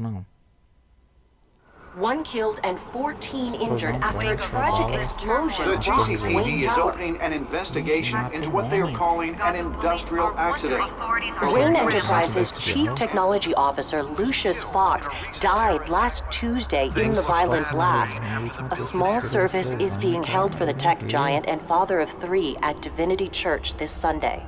não. One killed and 14 injured after a tragic explosion The rocked Wayne GCPD is Tower. opening an investigation into what they are calling an industrial accident. Wayne Enterprises' Chief Technology Officer Lucius Fox died last Tuesday in the violent blast. A small service is being held for the tech giant and father of 3 at Divinity Church this Sunday.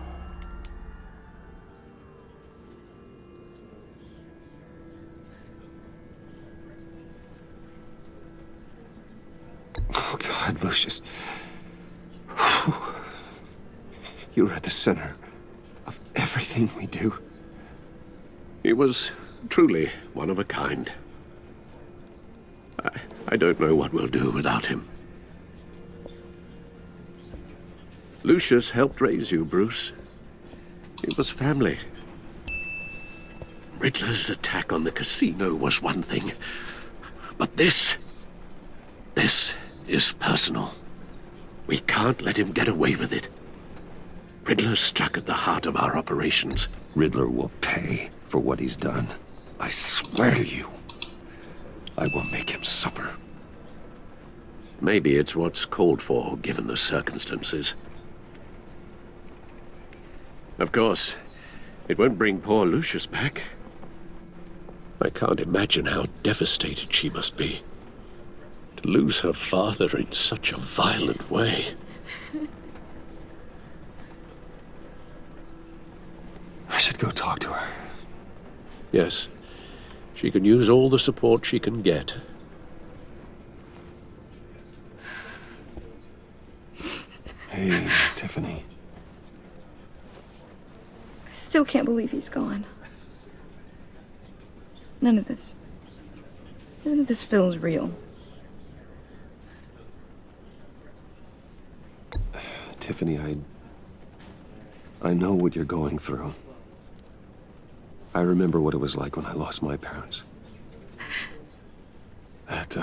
Oh, God, Lucius. You're at the center of everything we do. He was truly one of a kind. I don't know what we'll do without him. Lucius helped raise you, Bruce. It was family. Riddler's attack on the casino was one thing, but this is personal. We can't let him get away with it. Riddler struck at the heart of our operations. Riddler will pay for what he's done. I swear to you, I will make him suffer. Maybe it's what's called for, given the circumstances. Of course, it won't bring poor Lucius back. I can't imagine how devastated she must be. To lose her father in such a violent way. I should go talk to her. Yes, she can use all the support she can get. Hey, Tiffany. I still can't believe he's gone. None of this feels real. Tiffany, I know what you're going through. I remember what it was like when I lost my parents. That,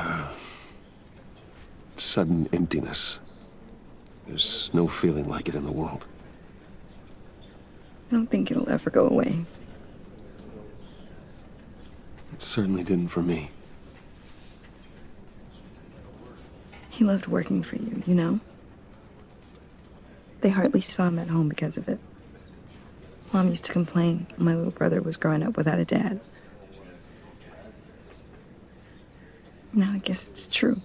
sudden emptiness. There's no feeling like it in the world. I don't think it'll ever go away. It certainly didn't for me. He loved working for you, you know? They hardly saw him at home because of it. Mom used to complain my little brother was growing up without a dad. Now I guess it's true.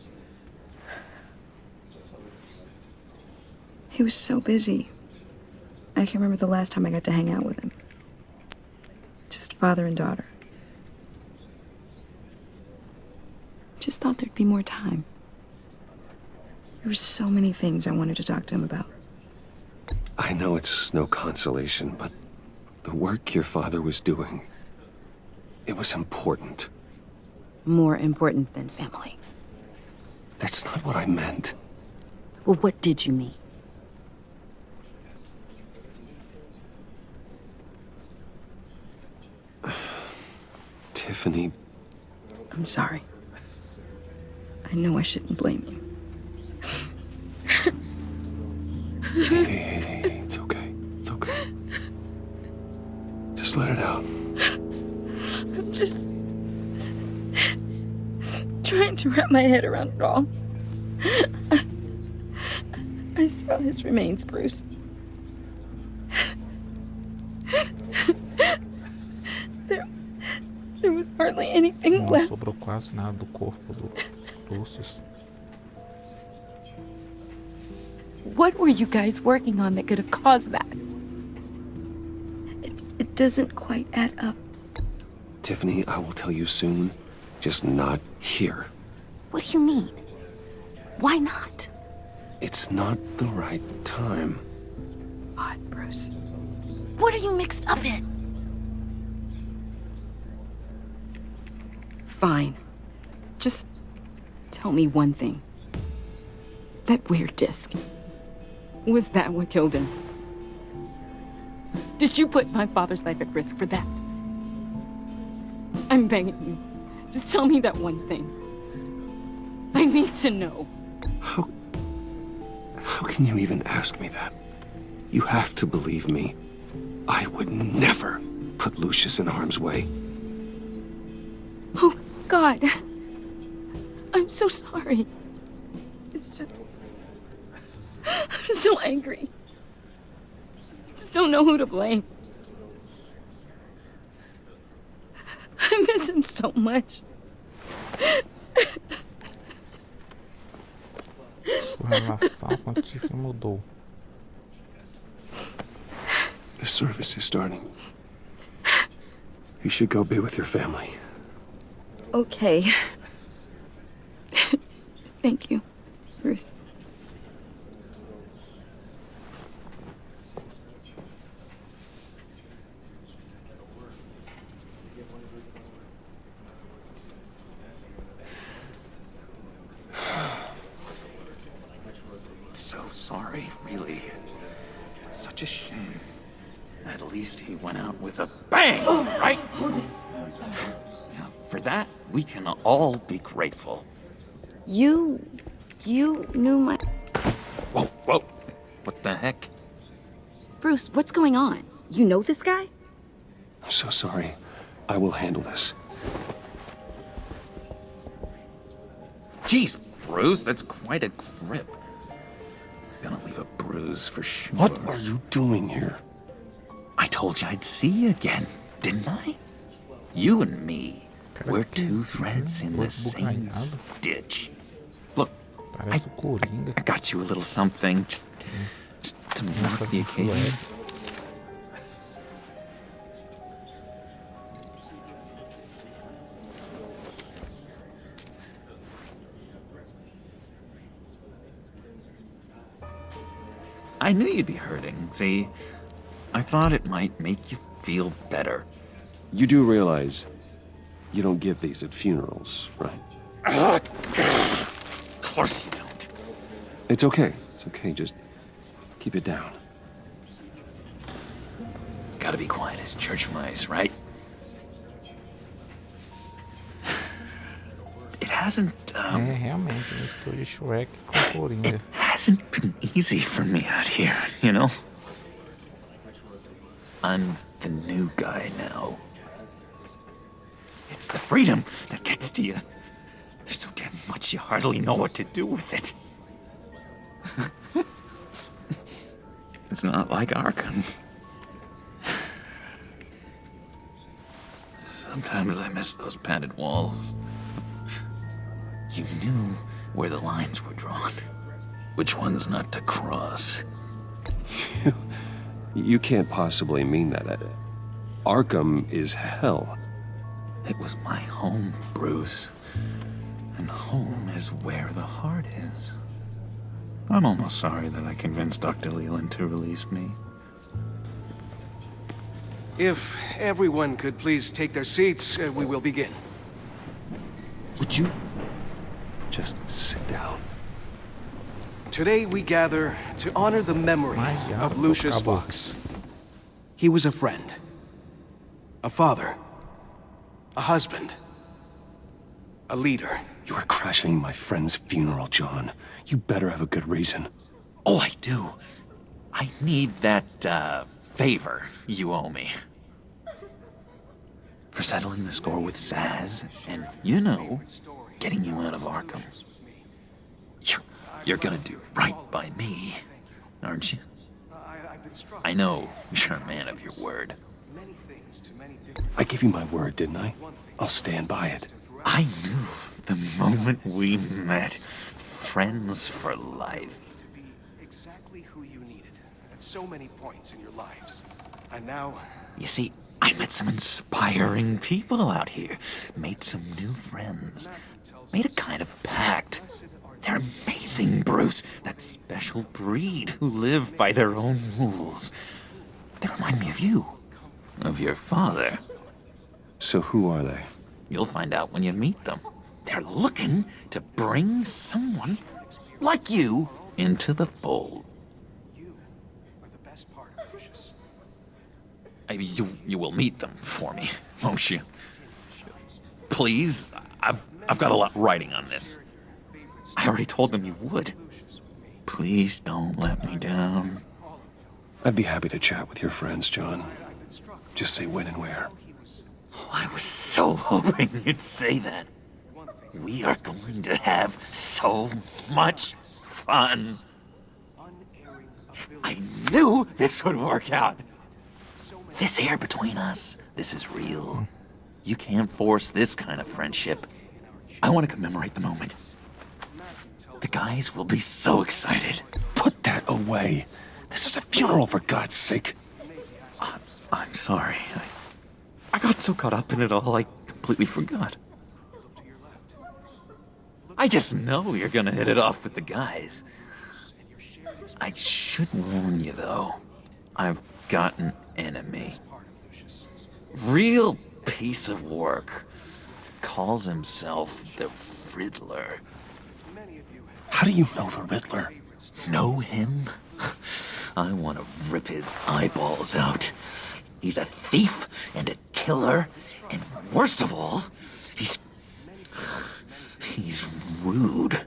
He was so busy. I can't remember the last time I got to hang out with him. Just father and daughter. Just thought there'd be more time. There were so many things I wanted to talk to him about. I know it's no consolation, but the work your father was doing, it was important. More important than family. That's not what I meant. Well, what did you mean? Tiffany. I'm sorry. I know I shouldn't blame you. Hey, it's okay. It's okay. Just let it out. I'm just trying to wrap my head around it all. I saw his remains, Bruce. There was hardly anything Não left. sobrou quase nada do corpo do Lucius. What were you guys working on that could have caused that? It doesn't quite add up. Tiffany, I will tell you soon. Just not here. What do you mean? Why not? It's not the right time. God, Bruce. What are you mixed up in? Fine. Just tell me one thing. That weird disc. Was that what killed him? Did you put my father's life at risk for that? I'm begging you. Just tell me that one thing. I need to know. How can you even ask me that? You have to believe me. I would never put Lucius in harm's way. God. I'm so sorry. It's just... I'm so angry. Just don't know who to blame. I miss him so much. Sua relação com a Tiffany mudou. The service is starting. You should go be with your family. Okay. Thank you, Bruce. So sorry, really. It's such a shame. At least he went out with a bang, right? Now, for that, we can all be grateful. You knew my... Whoa, whoa. What the heck? Bruce, what's going on? You know this guy? I'm so sorry. I will handle this. Jeez, Bruce, that's quite a grip. Gonna leave a bruise for sure. What are you doing here? I told you I'd see you again, didn't I? You and me, we're two threads in the same stitch. Look, I got you a little something, just to mark the occasion. I knew you'd be hurting, see? I thought it might make you feel better. You do realize you don't give these at funerals, right? Of course you don't. It's okay. It's okay. Just keep it down. Gotta be quiet as church mice, right? It hasn't, realmente, mistura de Shrek com Coringa. It hasn't been easy for me out here, you know? I'm the new guy now. It's the freedom that gets to you. There's so damn much you hardly know what to do with it. It's not like Arkham. Sometimes I miss those padded walls. You knew where the lines were drawn. Which ones not to cross. You can't possibly mean that. Arkham is hell. It was my home, Bruce. And home is where the heart is. I'm almost sorry that I convinced Dr. Leland to release me. If everyone could please take their seats, we will begin. Would you just sit down? Today we gather to honor the memory of Lucius Cabo. Fox. He was a friend, a father, a husband, a leader. You are crashing my friend's funeral, John. You better have a good reason. Oh, I do. I need that, favor you owe me. For settling the score with Zaz, and, you know, getting you out of Arkham. You're gonna do right by me, aren't you? I know you're a man of your word. I gave you my word, didn't I? I'll stand by it. I knew the moment we met. Friends for life. To be exactly who you needed at so many points in your lives. And now... You see, I met some inspiring people out here. Made some new friends. Made a kind of pact. They're amazing, Bruce. That special breed who live by their own rules. They remind me of you. Of your father. So who are they? You'll find out when you meet them. They're looking to bring someone like you into the fold. You are the best part of Lucius. You will meet them for me, won't you? Please, I've got a lot writing on this. I already told them you would. Please don't let me down. I'd be happy to chat with your friends, John. Just say when and where. Oh, I was so hoping you'd say that. We are going to have so much fun. I knew this would work out. This air between us, this is real. You can't force this kind of friendship. I want to commemorate the moment. The guys will be so excited. Put that away. This is a funeral, for God's sake. I'm sorry. I got so caught up in it all, I completely forgot. I just know you're gonna hit it off with the guys. I should warn you, though. I've got an enemy. Real piece of work. Calls himself the Riddler. How do you know the Riddler? Know him? I want to rip his eyeballs out. He's a thief and a killer, and worst of all, he's rude.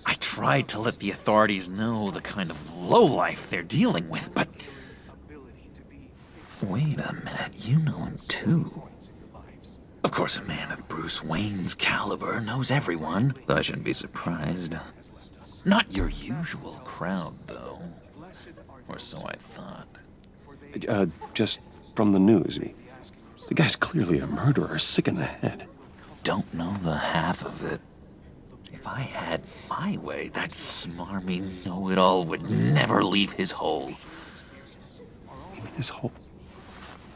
I tried to let the authorities know the kind of lowlife they're dealing with, but... Wait a minute, you know him too. Of course, a man of Bruce Wayne's caliber knows everyone, so I shouldn't be surprised. Not your usual crowd, though. Or so I thought. Just from the news. The guy's clearly a murderer, sick in the head. Don't know the half of it. If I had my way, that smarmy know-it-all would never leave his hole. You mean his hole?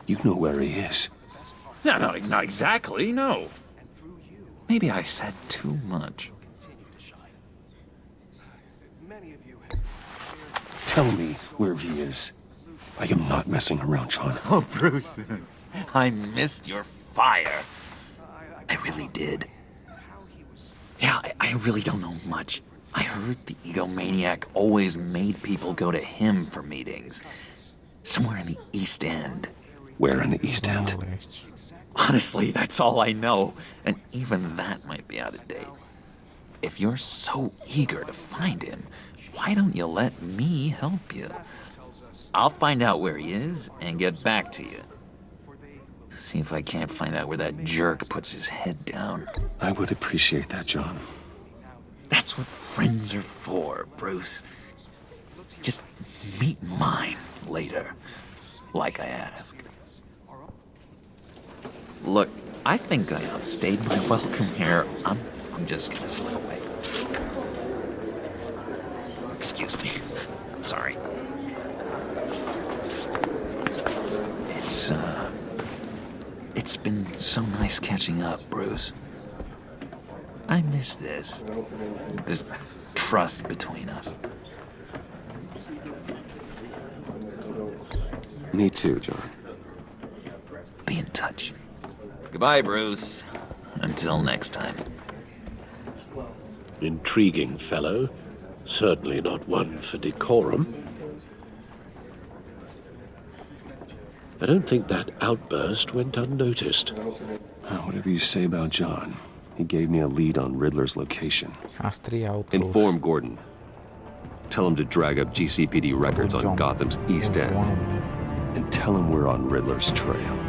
You know where he is. No, not exactly, no. Maybe I said too much. Tell me where he is. I am not messing around, John. Oh, Bruce, I missed your fire. I really did. Yeah, I really don't know much. I heard the egomaniac always made people go to him for meetings. Somewhere in the East End. Where in the East End? Honestly, that's all I know. And even that might be out of date. If you're so eager to find him, why don't you let me help you? I'll find out where he is and get back to you. See if I can't find out where that jerk puts his head down. I would appreciate that, John. That's what friends are for, Bruce. Just meet mine later, like I asked. Look, I think I outstayed my welcome here. I'm just gonna slip away. Excuse me. I'm sorry. It's been so nice catching up, Bruce. I miss this trust between us. Me too, John. Be in touch. Goodbye, Bruce. Until next time. Intriguing fellow. Certainly not one for decorum. I don't think that outburst went unnoticed. Whatever you say about John, he gave me a lead on Riddler's location. Inform Gordon. Tell him to drag up GCPD records on Gotham's East End. And tell him we're on Riddler's trail.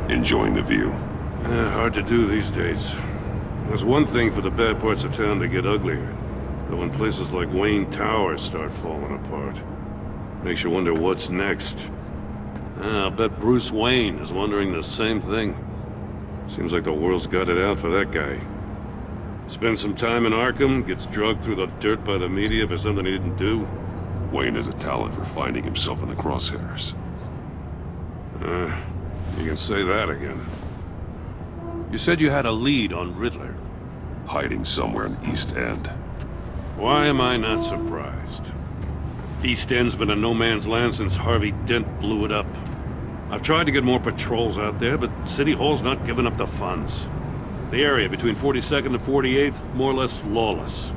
Enjoying the view. Hard to do these days. There's one thing for the bad parts of town to get uglier. But when places like Wayne Towers start falling apart, makes you wonder what's next. I'll bet Bruce Wayne is wondering the same thing. Seems like the world's got it out for that guy. Spends some time in Arkham, gets drugged through the dirt by the media for something he didn't do. Wayne has a talent for finding himself in the crosshairs. You can say that again. You said you had a lead on Riddler. Hiding somewhere in East End. Why am I not surprised? East End's been a no-man's land since Harvey Dent blew it up. I've tried to get more patrols out there, but City Hall's not giving up the funds. The area between 42nd and 48th, more or less lawless.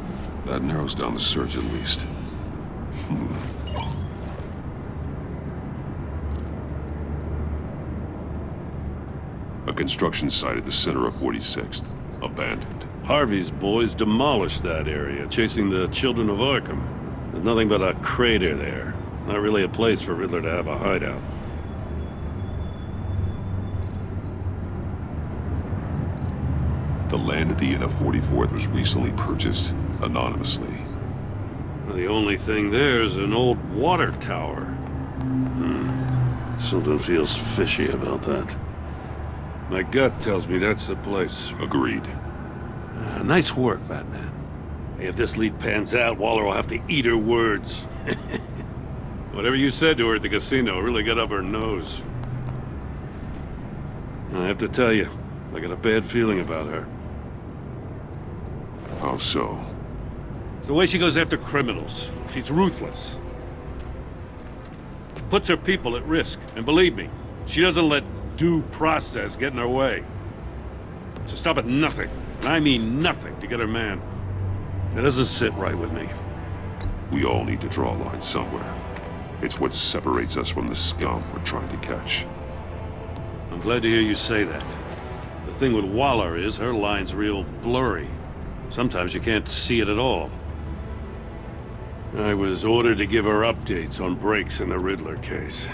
That narrows down the search at least. A construction site at the center of 46th. Abandoned. Harvey's boys demolished that area, chasing the children of Arkham. There's nothing but a crater there. Not really a place for Riddler to have a hideout. The land at the end of 44th was recently purchased anonymously. The only thing there is an old water tower. Something feels fishy about that. My gut tells me that's the place. Agreed. Nice work, Batman. If this lead pans out, Waller will have to eat her words. Whatever you said to her at the casino really got up her nose. I have to tell you, I got a bad feeling about her. How so? It's the way she goes after criminals. She's ruthless. Puts her people at risk. And believe me, she doesn't let due process get in her way. She'll stop at nothing, and I mean nothing, to get her man. It doesn't sit right with me. We all need to draw a line somewhere. It's what separates us from the scum we're trying to catch. I'm glad to hear you say that. The thing with Waller is her line's real blurry. Sometimes you can't see it at all. I was ordered to give her updates on breaks in the Riddler case.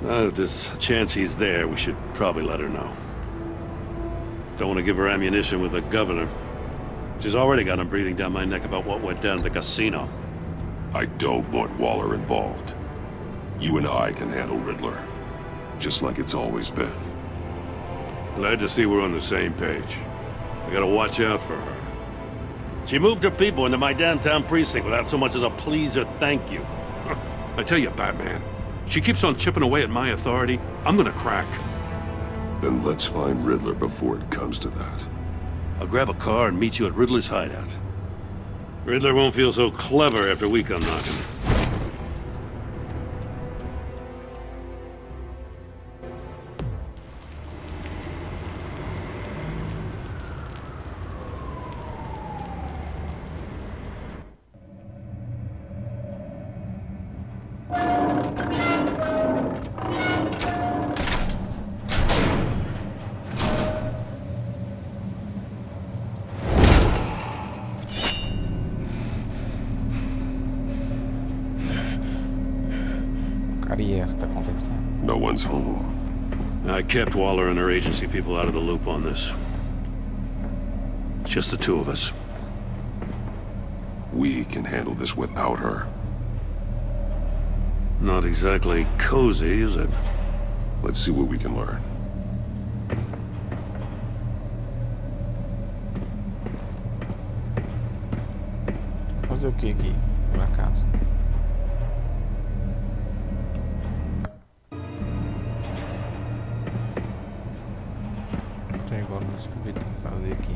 If there's a chance he's there, we should probably let her know. Don't want to give her ammunition with the governor. She's already got him breathing down my neck about what went down at the casino. I don't want Waller involved. You and I can handle Riddler, just like it's always been. Glad to see we're on the same page. I gotta watch out for her. She moved her people into my downtown precinct without so much as a please or thank you. I tell you, Batman, she keeps on chipping away at my authority. I'm gonna crack. Then let's find Riddler before it comes to that. I'll grab a car and meet you at Riddler's hideout. Riddler won't feel so clever after we come knocking. No one's home. I kept Waller and her agency people out of the loop on this. Just the two of us. We can handle this without her. Not exactly cozy, is it? Let's see what we can learn. Fazer o que aqui, por acaso? Até agora não descobri o que tem que fazer aqui.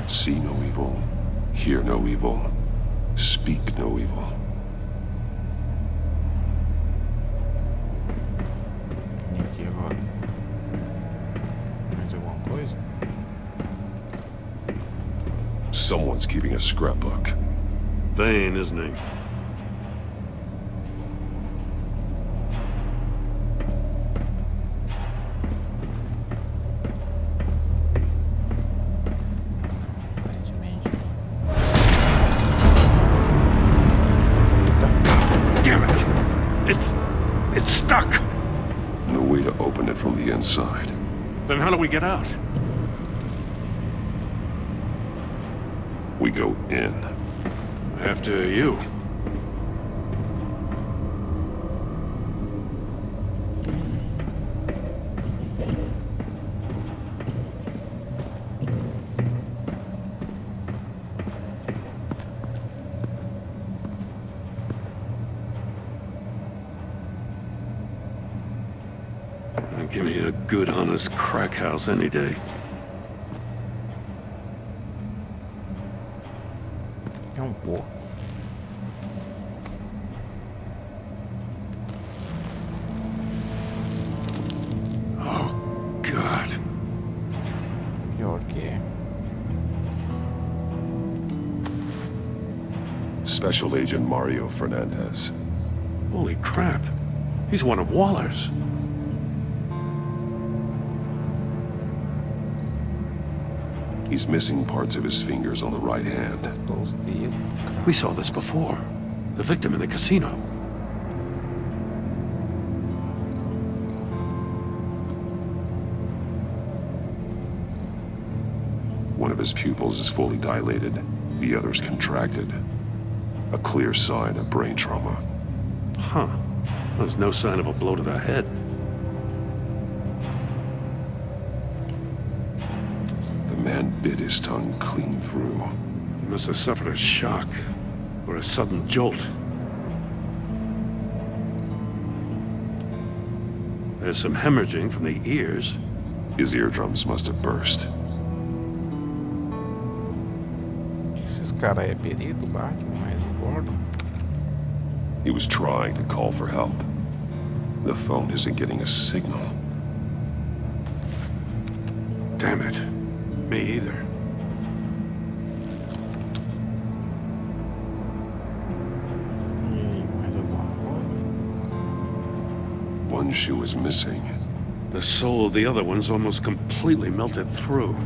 See no evil, hear no evil, speak no evil. E aqui agora? Mais alguma coisa? Someone's keeping a scrapbook. Vane, isn't he? It's stuck! No way to open it from the inside. Then how do we get out? We go in. After you. Give me a good, honest crack house any day. É porco. Oh, God. Special Agent Mario Fernandez. Holy crap. He's one of Waller's. He's missing parts of his fingers on the right hand. We saw this before. The victim in the casino. One of his pupils is fully dilated, the other's contracted. A clear sign of brain trauma. Huh. There's no sign of a blow to the head. The man bit his tongue clean through. He must have suffered a shock, or a sudden jolt. There's some hemorrhaging from the ears. His eardrums must have burst. Esses cara é perito, Batman, mas o Gordon. He was trying to call for help. The phone isn't getting a signal. Damn it. Me either. One shoe is missing. The sole of the other one's almost completely melted through.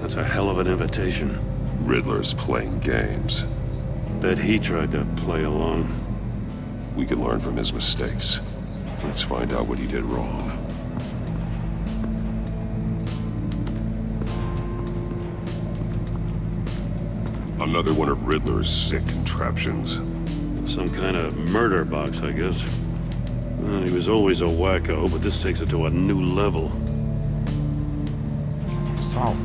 That's a hell of an invitation. Riddler's playing games. Bet he tried to play along. We can learn from his mistakes. Let's find out what he did wrong. Another one of Riddler's sick contraptions. Some kind of murder box, I guess. Well, he was always a wacko, but this takes it to a new level. Pessoal,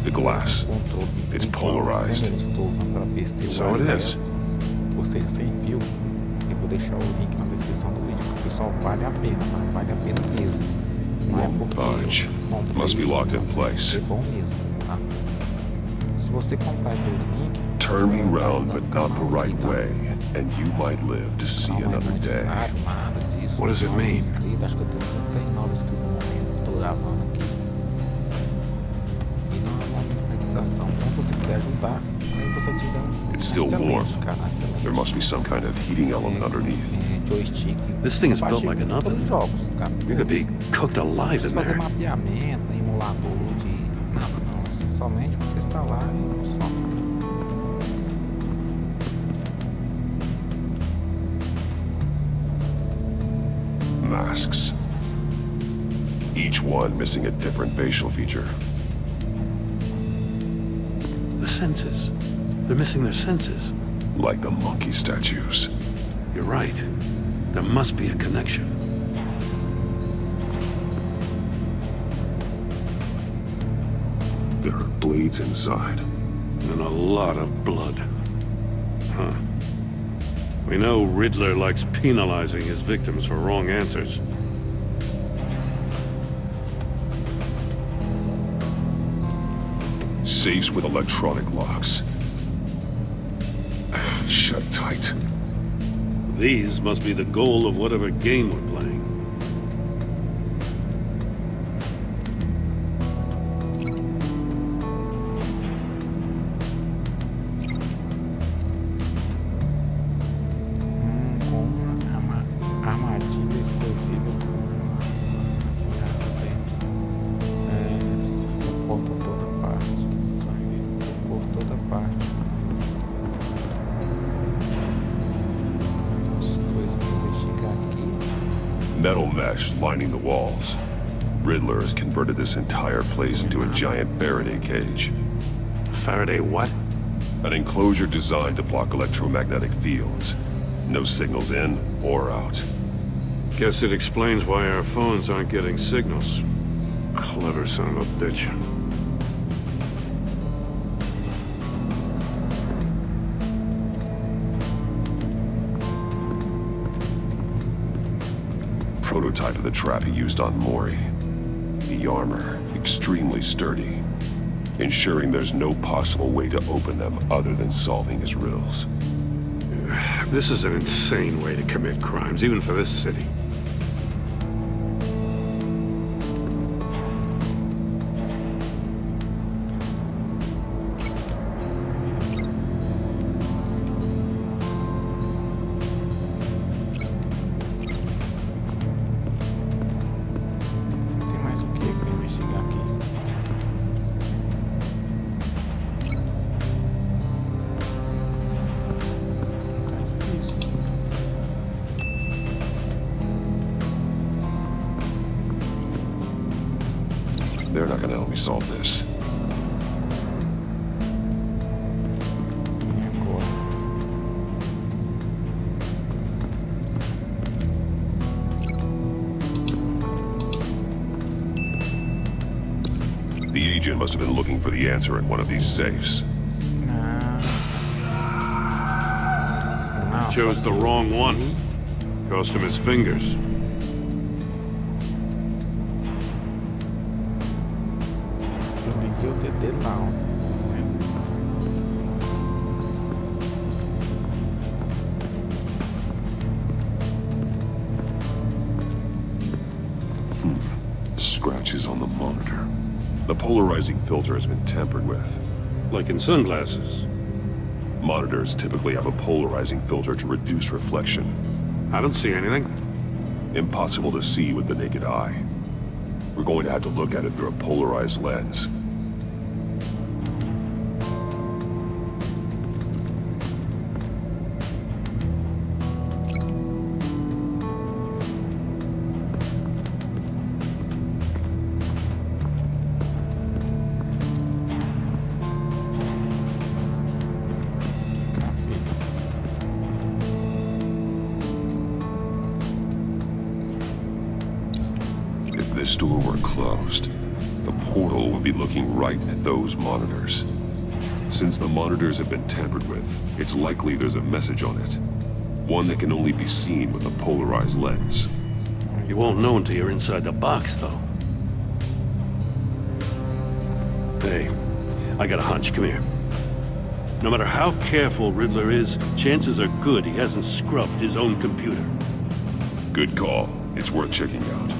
The glass. It's polarized. So it is. Ou seja, sem fio. Eu vou deixar o link na descrição do vídeo, porque pessoal, vale a pena, mas vale a pena mesmo. Não é porque Budge. Must be locked in place. É bom mesmo, tá? Se você comprar pelo link, Turn me round, but not the right way, and you might live to see another day. Nada disso. What does it mean? Acho que eu tenho 39 inscritos no momento que estou gravando aqui. E não é uma monetização. Então, se você quiser ajudar, aí você tiver It's still warm. Cara, excelente. There must be some kind of heating element underneath. Joystick. This thing is built like an oven. Jogos, cara. You could be cooked alive in Fazer there. mapeamento, emulador de nada, não. Somente você instalar e só. Masks. Each one missing a different facial feature. The senses. They're missing their senses. Like the monkey statues. You're right. There must be a connection. There are blades inside. And a lot of blood. Huh. We know Riddler likes penalizing his victims for wrong answers. Safes with electronic locks. Shut tight. These must be the goal of whatever game we're playing. Com uma armadilha explosiva por toda parte. Sangue por toda parte. Metal mesh lining the walls. Riddler has converted this entire place into a giant Faraday cage. Faraday what? An enclosure designed to block electromagnetic fields. No signals in or out. Guess it explains why our phones aren't getting signals. Clever son of a bitch. Prototype of the trap he used on Mori. The armor, extremely sturdy, ensuring there's no possible way to open them other than solving his riddles. This is an insane way to commit crimes, even for this city. They're not gonna help me solve this. The agent must have been looking for the answer in one of these safes. Chose the wrong one. Cost him his fingers. Scratches on the monitor. The polarizing filter has been tampered with. Like in sunglasses. Monitors typically have a polarizing filter to reduce reflection. I don't see anything. Impossible to see with the naked eye. We're going to have to look at it through a polarized lens. If this door were closed, the portal would be looking right at those monitors. Since the monitors have been tampered with, it's likely there's a message on it. One that can only be seen with a polarized lens. You won't know until you're inside the box, though. Hey, I got a hunch. Come here. No matter how careful Riddler is, chances are good he hasn't scrubbed his own computer. Good call. It's worth checking out.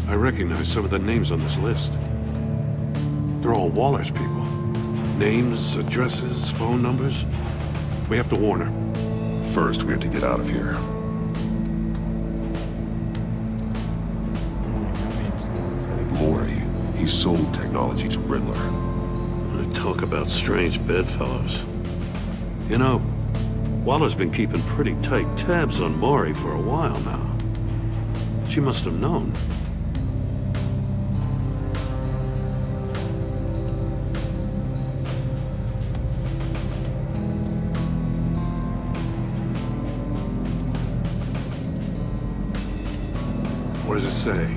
I recognize some of the names on this list. They're all Waller's people. Names, addresses, phone numbers. We have to warn her. First, we have to get out of here. Mori, he sold technology to Riddler. Talk about strange bedfellows. You know, Waller's been keeping pretty tight tabs on Mori for a while now. She must have known. What does it say?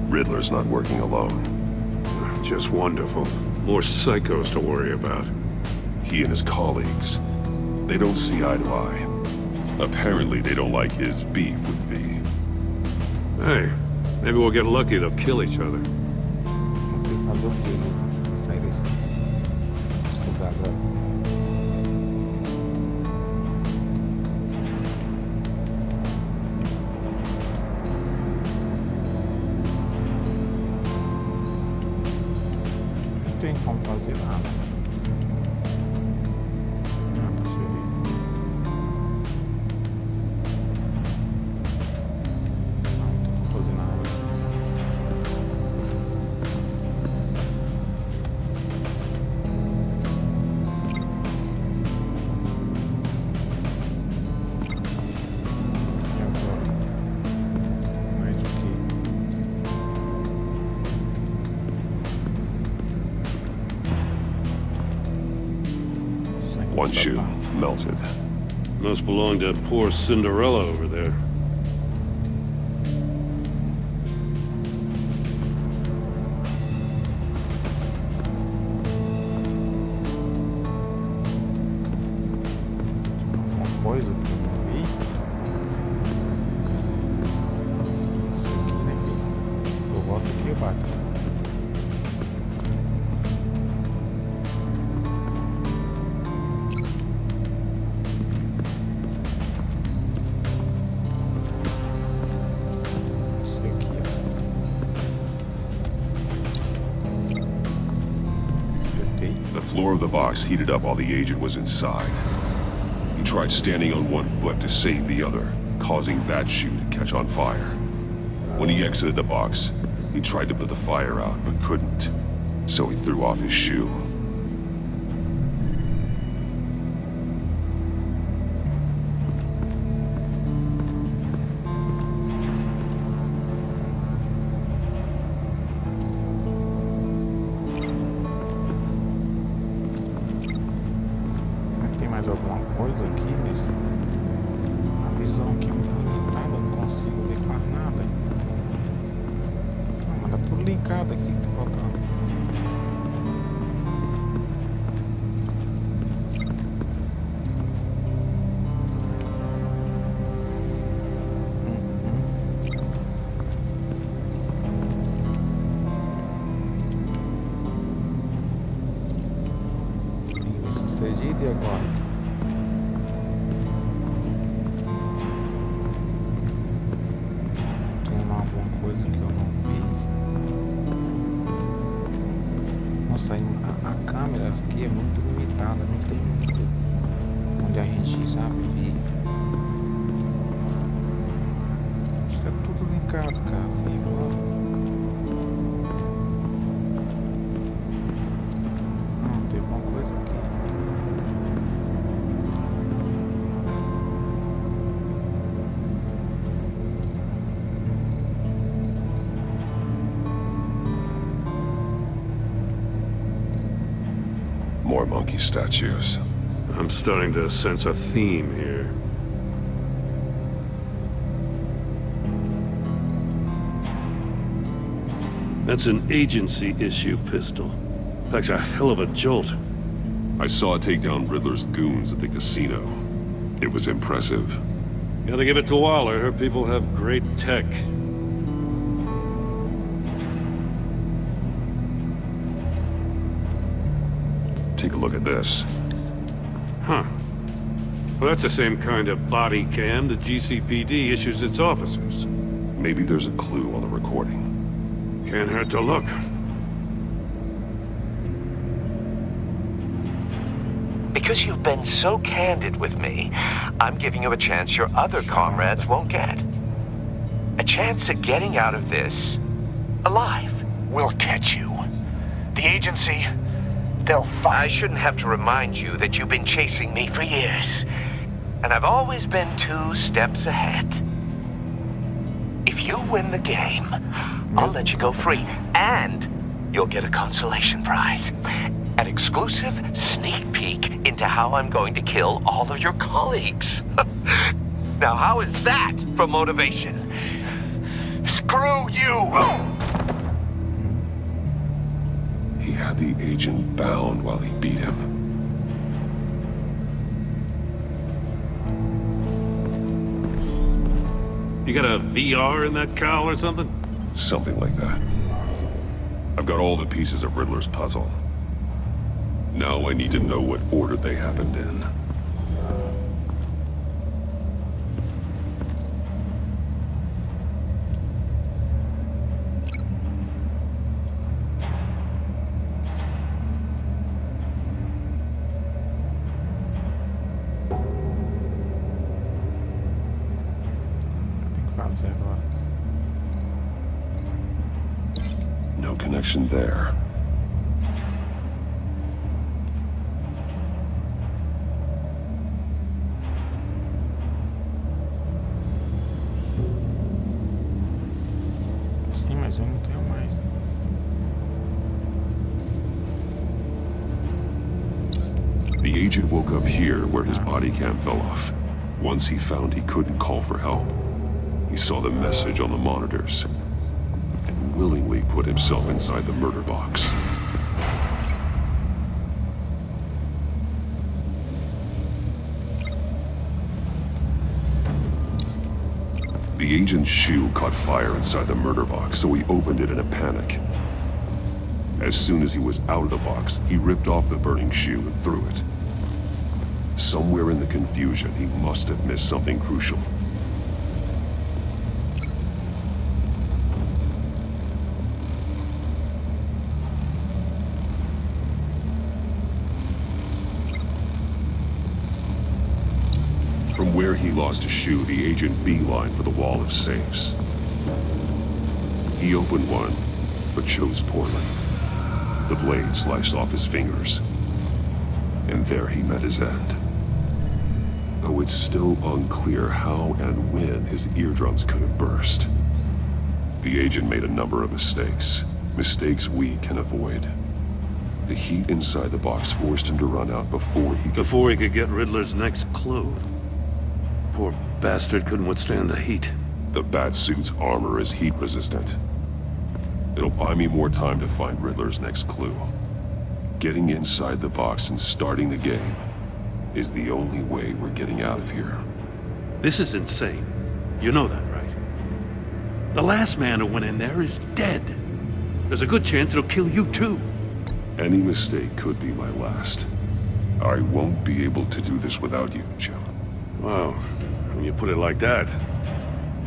Riddler's not working alone. Just wonderful. More psychos to worry about. He and his colleagues, they don't see eye to eye. Apparently they don't like his beef with me. Hey, maybe we'll get lucky to kill each other. Tem como fazer nada. Deixa eu ver. Não tem como fazer nada. E agora? Mais o que? One shoe, melted. Must belong to poor Cinderella over there. Alguma coisa que eu não vi? Isso aqui, né, filho? Eu volto aqui e bato. The floor of the box heated up while the agent was inside. He tried standing on one foot to save the other, causing that shoe to catch on fire. When he exited the box, he tried to put the fire out, but couldn't. So he threw off his shoe. Tem mais alguma coisa aqui nesse? A visão aqui é muito limitada, eu não consigo ver quase nada. Não, mas tá tudo ligado aqui, tá faltando. Sucedido e agora? Tem alguma coisa que eu não fiz? Nossa, a câmera aqui é muito limitada, não tem muito onde a gente sabe ver. Isso é tudo ligado, cara. Não, tem alguma coisa aqui. More monkey statues. I'm starting to sense a theme here. That's an agency issue pistol. Packs a hell of a jolt. I saw it take down Riddler's goons at the casino. It was impressive. Gotta give it to Waller. Her people have great tech. Take a look at this. Huh. Well, that's the same kind of body cam the GCPD issues its officers. Maybe there's a clue on the recording. Can't hurt to look. Because you've been so candid with me, I'm giving you a chance your other comrades won't get. A chance at getting out of this alive. We'll catch you. The agency, they'll find... I shouldn't have to remind you that you've been chasing me for years. And I've always been 2 steps ahead. If you win the game, I'll let you go free. And you'll get a consolation prize. An exclusive sneak peek into how I'm going to kill all of your colleagues. Now, how is that for motivation? Screw you! He had the agent bound while he beat him. You got a VR in that cowl or something? Something like that. I've got all the pieces of Riddler's puzzle. Now I need to know what order they happened in. No connection there. Sim, mas eu não tenho mais. The agent woke up here where his body cam fell off. Once he found he couldn't call for help, he saw the message on the monitors and willingly put himself inside the murder box. The agent's shoe caught fire inside the murder box, so he opened it in a panic. As soon as he was out of the box, he ripped off the burning shoe and threw it. Somewhere in the confusion, he must have missed something crucial. From where he lost a shoe, the agent beelined for the wall of safes. He opened one, but chose poorly. The blade sliced off his fingers. And there he met his end. Though it's still unclear how and when his eardrums could have burst. The agent made a number of mistakes. Mistakes we can avoid. The heat inside the box forced him to run out before he could get Riddler's next clue. Poor bastard couldn't withstand the heat. The Batsuit's armor is heat resistant. It'll buy me more time to find Riddler's next clue. Getting inside the box and starting the game is the only way we're getting out of here. This is insane. You know that, right? The last man who went in there is dead. There's a good chance it'll kill you too. Any mistake could be my last. I won't be able to do this without you, Jim. Wow, when you put it like that,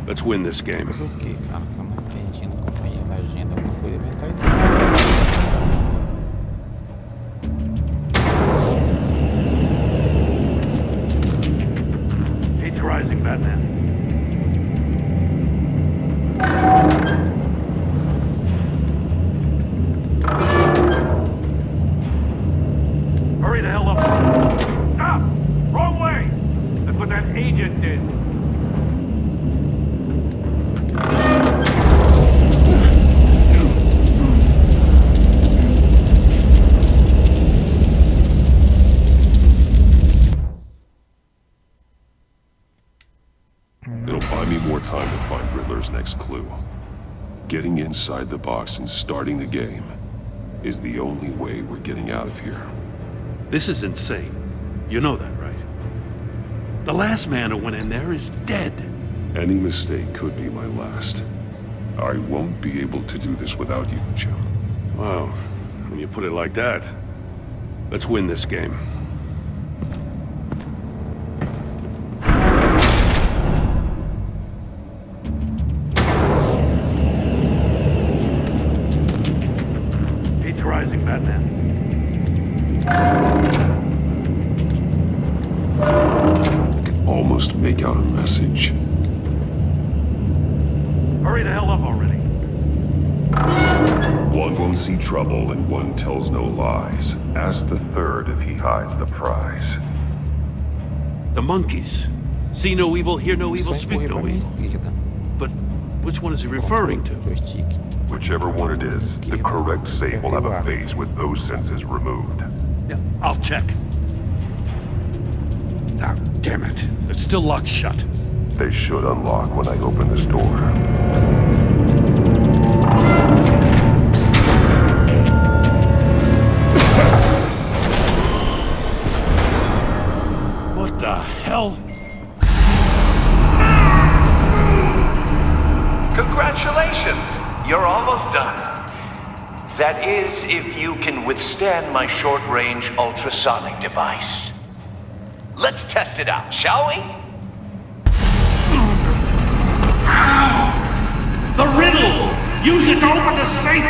let's win this game. Mas o que, cara? Que eu não entendi. Não acompanhei na agenda alguma coisa inventada. Heat's rising, Batman. Hurry the hell up. Stop! Wrong way! That's what that agent did. It'll buy me more time to find Riddler's next clue. Getting inside the box and starting the game is the only way we're getting out of here. This is insane. You know that, right? The last man who went in there is dead. Any mistake could be my last. I won't be able to do this without you, Jim. Wow, when you put it like that, let's win this game. Heat's rising, Batman. I can almost make out a message. Hurry the hell up already. One won't see trouble and one tells no lies. Ask the third if he hides the prize. The monkeys. See no evil, hear no evil, speak no evil. But which one is he referring to? Joystick. Whichever one it is, the correct save will have a phase with those senses removed. Yeah, I'll check. Ah, damn it. It's still locked shut. They should unlock when I open this door. What the hell? Congratulations! You're almost done. That is, if you can withstand my short-range ultrasonic device. Let's test it out, shall we? The riddle! Use it to open the safe!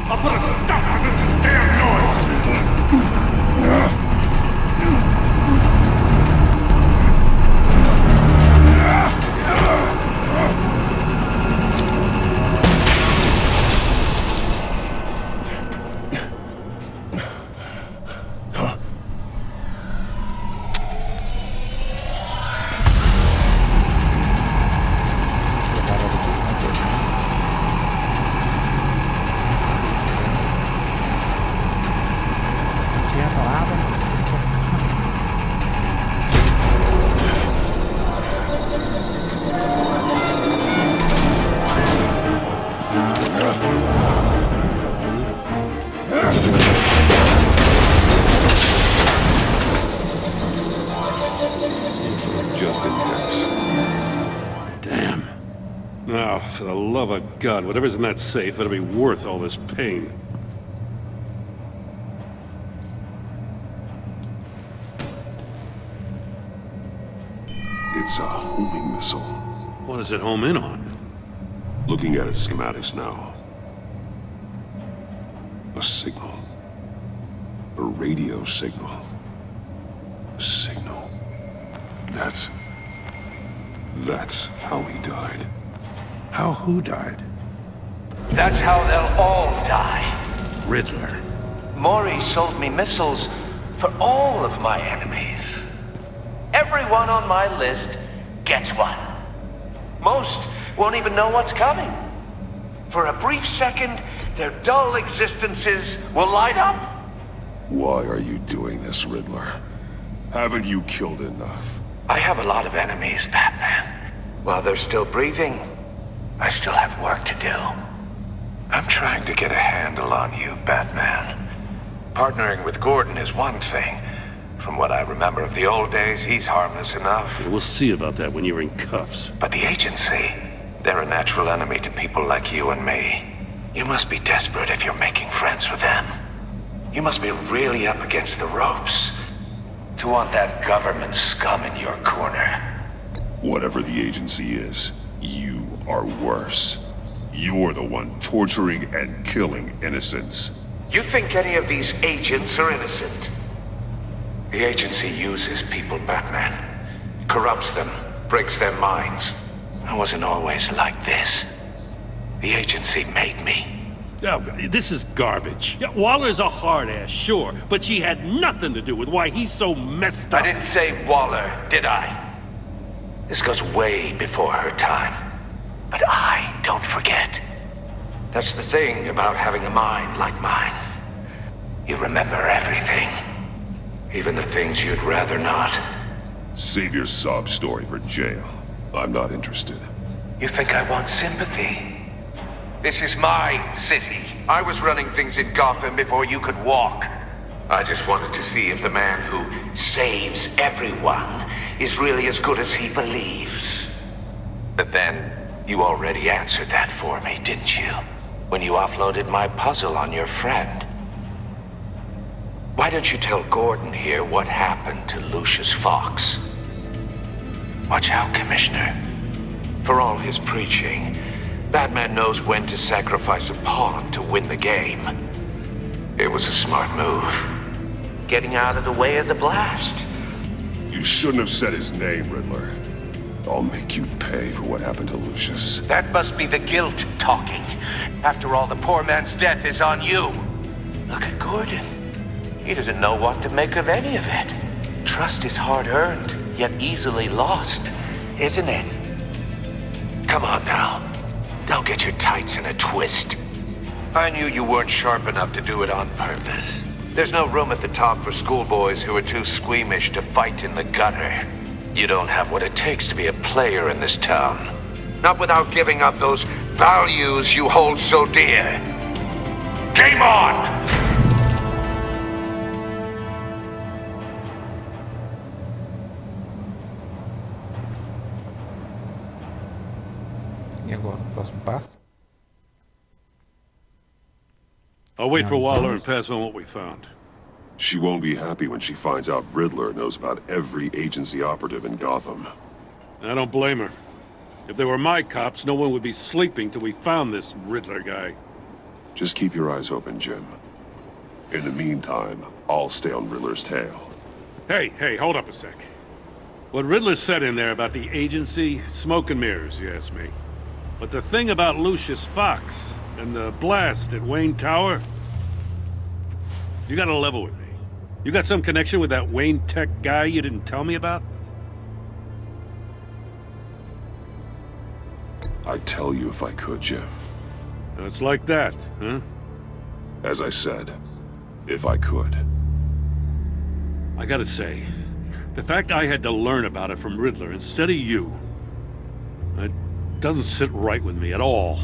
I'll put a stop to this damn noise! Just in case. Damn. Now, for the love of God, whatever's in that safe, it'll be worth all this pain. It's a homing missile. What does it home in on? Looking at its schematics now. A signal. A radio signal. A signal. That's how he died. How who died? That's how they'll all die. Riddler. Maury sold me missiles for all of my enemies. Everyone on my list gets one. Most won't even know what's coming. For a brief second, their dull existences will light up. Why are you doing this, Riddler? Haven't you killed enough? I have a lot of enemies, Batman. While they're still breathing, I still have work to do. I'm trying to get a handle on you, Batman. Partnering with Gordon is one thing. From what I remember of the old days, he's harmless enough. We'll see about that when you're in cuffs. But the agency, they're a natural enemy to people like you and me. You must be desperate if you're making friends with them. You must be really up against the ropes to want that government scum in your corner. Whatever the agency is, you are worse. You're the one torturing and killing innocents. You think any of these agents are innocent? The agency uses people, Batman. Corrupts them, breaks their minds. I wasn't always like this. The agency made me. Oh, this is garbage. Yeah, Waller's a hard ass, sure, but she had nothing to do with why he's so messed up. I didn't say Waller, did I? This goes way before her time. But I don't forget. That's the thing about having a mind like mine. You remember everything. Even the things you'd rather not. Save your sob story for jail. I'm not interested. You think I want sympathy? This is my city. I was running things in Gotham before you could walk. I just wanted to see if the man who saves everyone is really as good as he believes. But then, you already answered that for me, didn't you? When you offloaded my puzzle on your friend. Why don't you tell Gordon here what happened to Lucius Fox? Watch out, Commissioner. For all his preaching, Batman knows when to sacrifice a pawn to win the game. It was a smart move. Getting out of the way of the blast. You shouldn't have said his name, Riddler. I'll make you pay for what happened to Lucius. That must be the guilt talking. After all, the poor man's death is on you. Look at Gordon. He doesn't know what to make of any of it. Trust is hard-earned, yet easily lost, isn't it? Come on now. Don't get your tights in a twist. I knew you weren't sharp enough to do it on purpose. There's no room at the top for schoolboys who are too squeamish to fight in the gutter. You don't have what it takes to be a player in this town. Not without giving up those values you hold so dear. Game on! E agora, o próximo passo? I'll wait for Waller and pass on what we found. She won't be happy when she finds out Riddler knows about every agency operative in Gotham. I don't blame her. If they were my cops, no one would be sleeping till we found this Riddler guy. Just keep your eyes open, Jim. In the meantime, I'll stay on Riddler's tail. Hey, hold up a sec. What Riddler said in there about the agency, smoke and mirrors, you ask me. But the thing about Lucius Fox and the blast at Wayne Tower, you gotta level with me. You got some connection with that Wayne Tech guy you didn't tell me about? I'd tell you if I could, Jim. It's like that, huh? As I said, if I could. I gotta say, the fact I had to learn about it from Riddler instead of you, it doesn't sit right with me at all.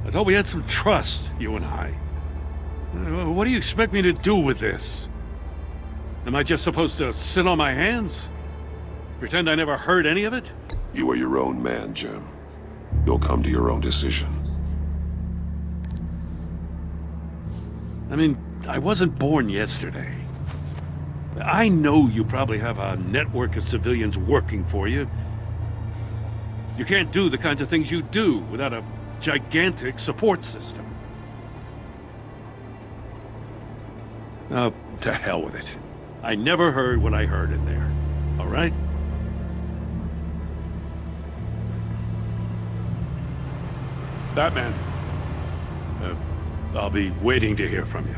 I thought we had some trust, you and I. What do you expect me to do with this? Am I just supposed to sit on my hands? Pretend I never heard any of it? You are your own man, Jim. You'll come to your own decision. I mean, I wasn't born yesterday. I know you probably have a network of civilians working for you. You can't do the kinds of things you do without a gigantic support system. Oh, to hell with it. I never heard what I heard in there. All right? Batman. I'll be waiting to hear from you.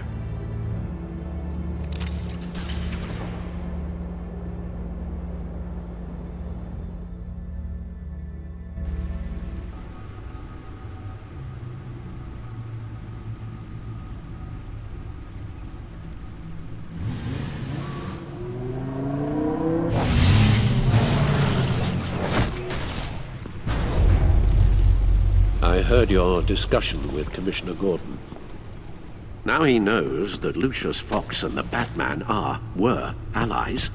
I heard your discussion with Commissioner Gordon. Now he knows that Lucius Fox and the Batman were allies.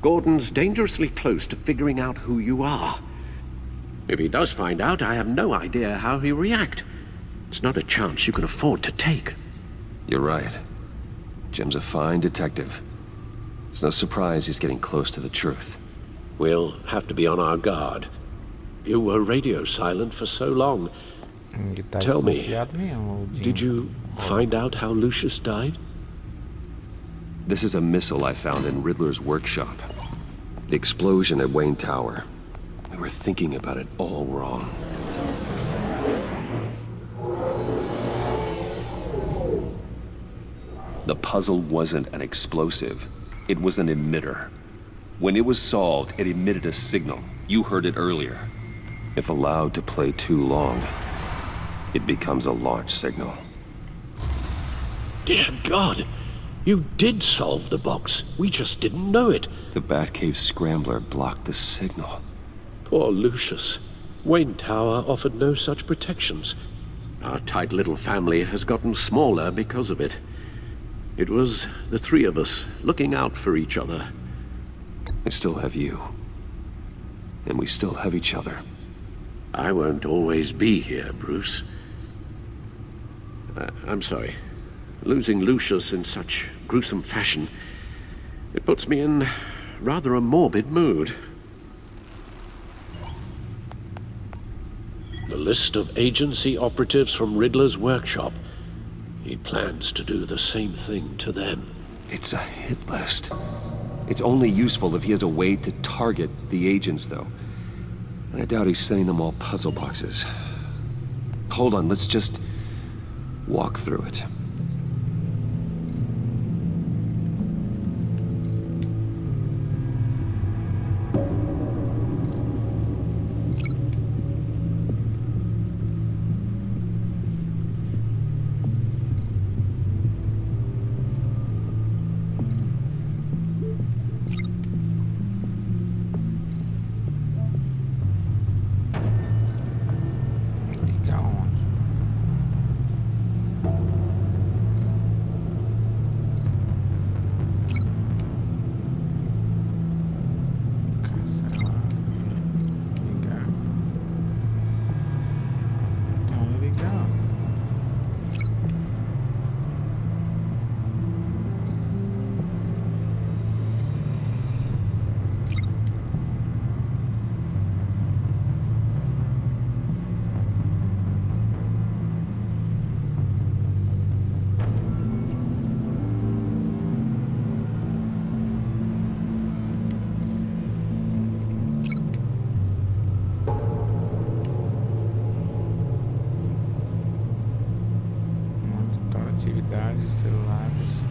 Gordon's dangerously close to figuring out who you are. If he does find out, I have no idea how he'll react. It's not a chance you can afford to take. You're right. Jim's a fine detective. It's no surprise he's getting close to the truth. We'll have to be on our guard. You were radio silent for so long. Tell me, did you find out how Lucius died? This is a missile I found in Riddler's workshop. The explosion at Wayne Tower. We were thinking about it all wrong. The puzzle wasn't an explosive. It was an emitter. When it was solved, it emitted a signal. You heard it earlier. If allowed to play too long, it becomes a launch signal. Dear God! You did solve the box. We just didn't know it. The Batcave scrambler blocked the signal. Poor Lucius. Wayne Tower offered no such protections. Our tight little family has gotten smaller because of it. It was the three of us looking out for each other. I still have you. And we still have each other. I won't always be here, Bruce. I'm sorry. Losing Lucius in such gruesome fashion, it puts me in rather a morbid mood. The list of agency operatives from Riddler's workshop. He plans to do the same thing to them. It's a hit list. It's only useful if he has a way to target the agents, though. And I doubt he's sending them all puzzle boxes. Hold on, let's just walk through it. atividades celulares.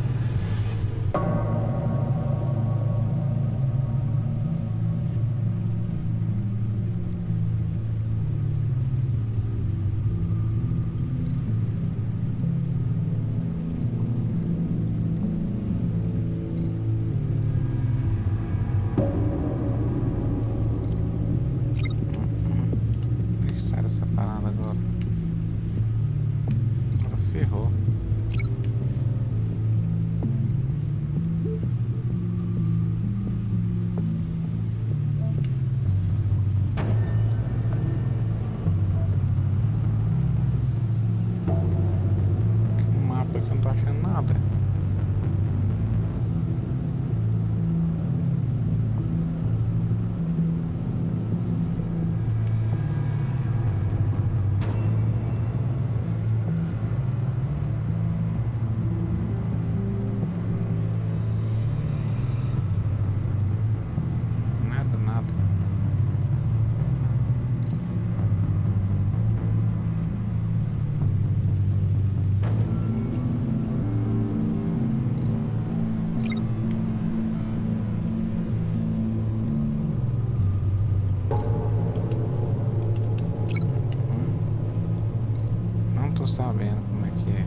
sabendo como é que é.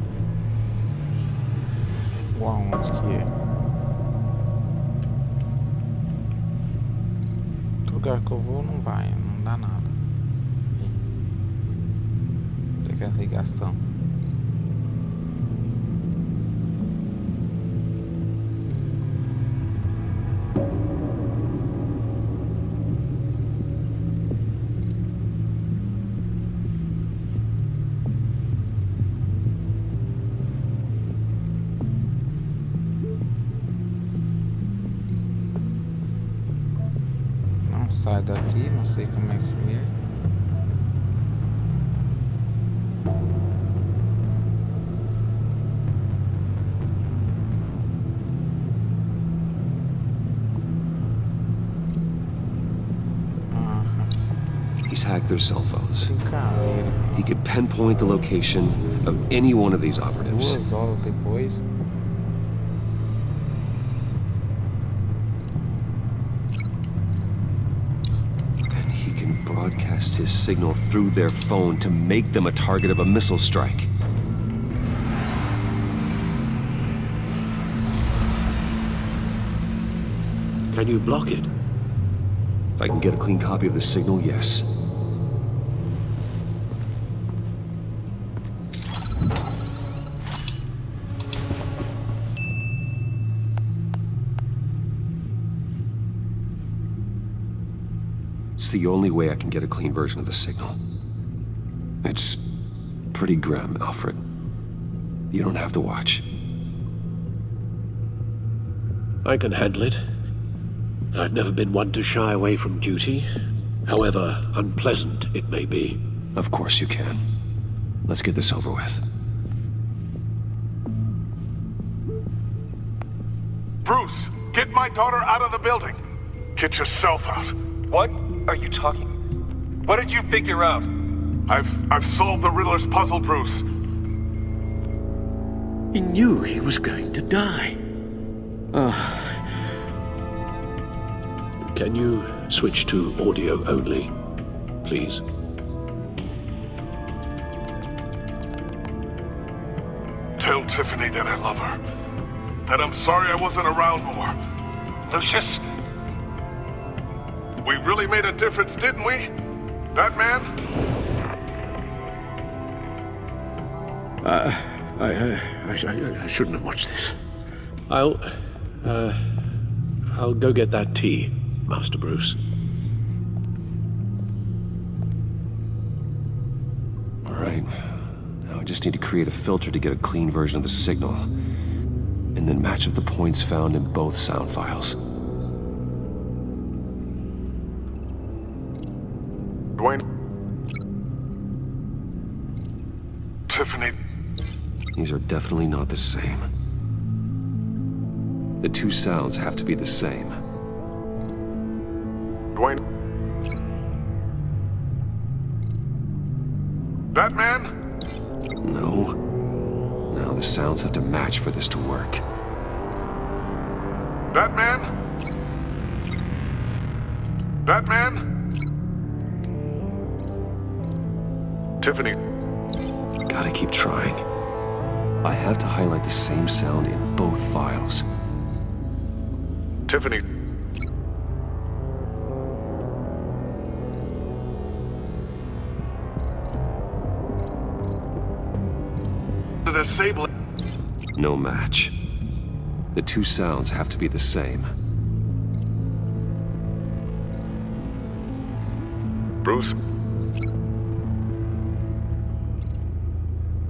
Ou aonde que é. Outro lugar que eu vou não vai, não dá nada. Pega a ligação. Sai daqui, não sei como é que é. He's hacked their cell phones. He could pinpoint the location of any one of these operatives. 2 horas depois. Broadcast his signal through their phone to make them a target of a missile strike. Can you block it? If I can get a clean copy of the signal, yes. It's the only way I can get a clean version of the signal. It's pretty grim, Alfred. You don't have to watch. I can handle it. I've never been one to shy away from duty, however unpleasant it may be. Of course you can. Let's get this over with. Bruce, get my daughter out of the building. Get yourself out. What are you talking? What did you figure out? I've solved the Riddler's puzzle, Bruce. He knew he was going to die. Can you switch to audio only, please? Tell Tiffany that I love her. That I'm sorry I wasn't around more. Lucius? We really made a difference, didn't we? That man? I shouldn't have watched this. I'll go get that tea, Master Bruce. All right. Now I just need to create a filter to get a clean version of the signal, and then match up the points found in both sound files. Dwayne. Tiffany. These are definitely not the same. The 2 sounds have to be the same. Dwayne. That man? No. Now the sounds have to match for this to work. That man? That man? Tiffany. Gotta keep trying. I have to highlight the same sound in both files. Tiffany. Disable it. No match. The 2 sounds have to be the same. Bruce.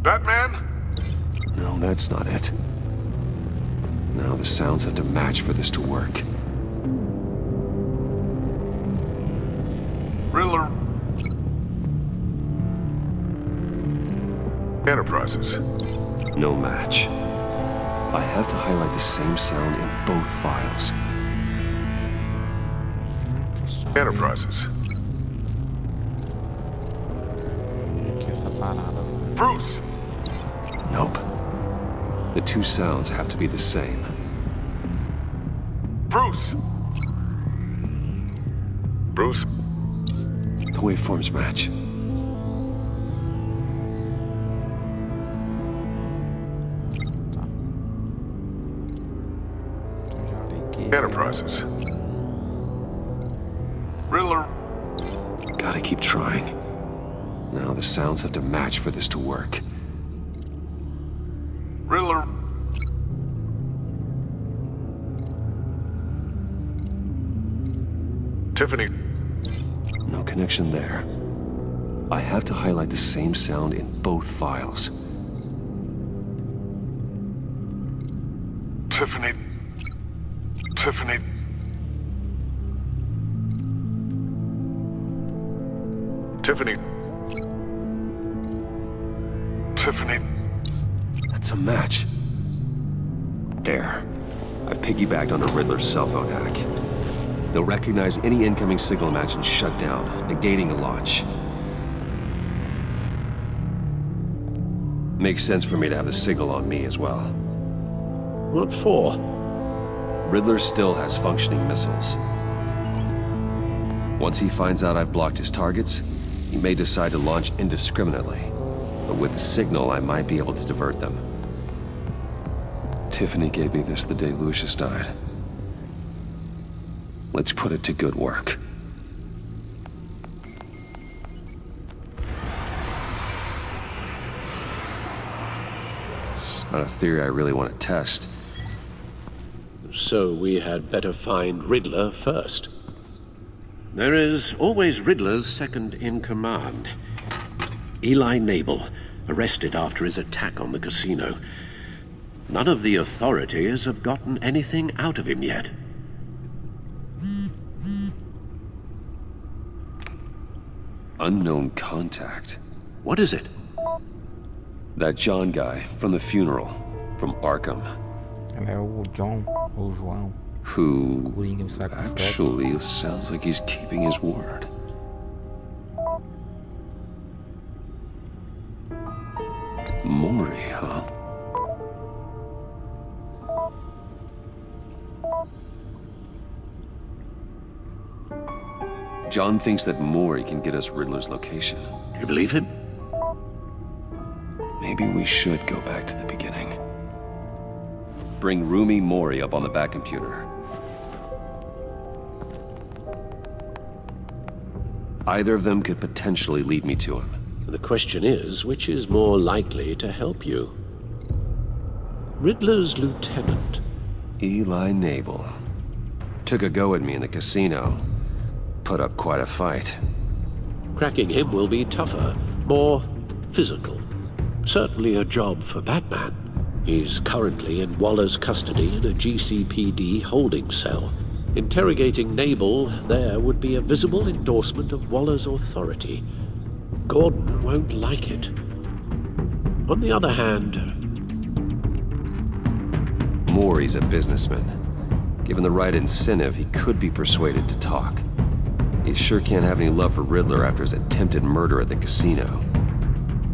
That man? No, that's not it. Now the sounds have to match for this to work. Riddler. Enterprises. No match. I have to highlight the same sound in both files. Enterprises. Bruce! Nope. The 2 sounds have to be the same. Bruce! Bruce? The waveforms match. Enterprises. Riddler. Gotta keep trying. Now the sounds have to match for this to work. Riddler. Tiffany. No connection there. I have to highlight the same sound in both files. Tiffany. Tiffany. Tiffany. Tiffany. That's a match. There. I've piggybacked on a Riddler's cell phone hack. They'll recognize any incoming signal match and shut down, negating a launch. Makes sense for me to have the signal on me as well. What for? Riddler still has functioning missiles. Once he finds out I've blocked his targets, he may decide to launch indiscriminately. But with the signal, I might be able to divert them. Tiffany gave me this the day Lucius died. Let's put it to good work. It's not a theory I really want to test. So we had better find Riddler first. There is always Riddler's second in command. Eli Nabel, arrested after his attack on the casino. None of the authorities have gotten anything out of him yet. Unknown contact. What is it? That John guy from the funeral, from Arkham. Ele é o John, ou João. Who actually sounds like he's keeping his word. Mori, huh? John thinks that Mori can get us Riddler's location. Do you believe him? Maybe we should go back to the beginning. Bring Rumi Mori up on the back computer. Either of them could potentially lead me to him. The question is, which is more likely to help you? Riddler's lieutenant. Eli Nabel. Took a go at me in the casino. Put up quite a fight. Cracking him will be tougher, more physical. Certainly a job for Batman. He's currently in Waller's custody in a GCPD holding cell. Interrogating Nabel there would be a visible endorsement of Waller's authority. Gordon won't like it. On the other hand... Mori's a businessman. Given the right incentive, he could be persuaded to talk. He sure can't have any love for Riddler after his attempted murder at the casino.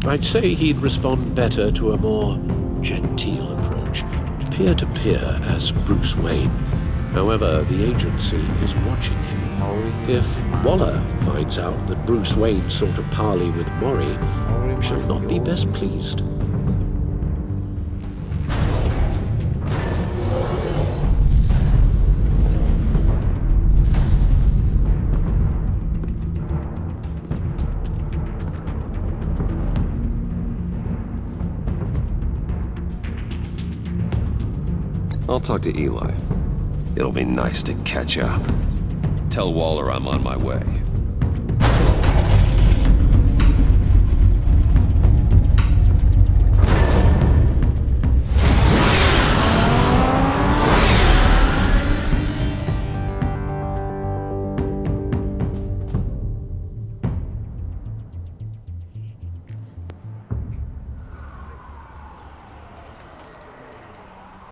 I'd say he'd respond better to a more genteel approach, peer-to-peer as Bruce Wayne. However, the agency is watching him. If Waller finds out that Bruce Wayne sought a parley with Mori, she'll not be best pleased. I'll talk to Eli. It'll be nice to catch up. Tell Waller I'm on my way.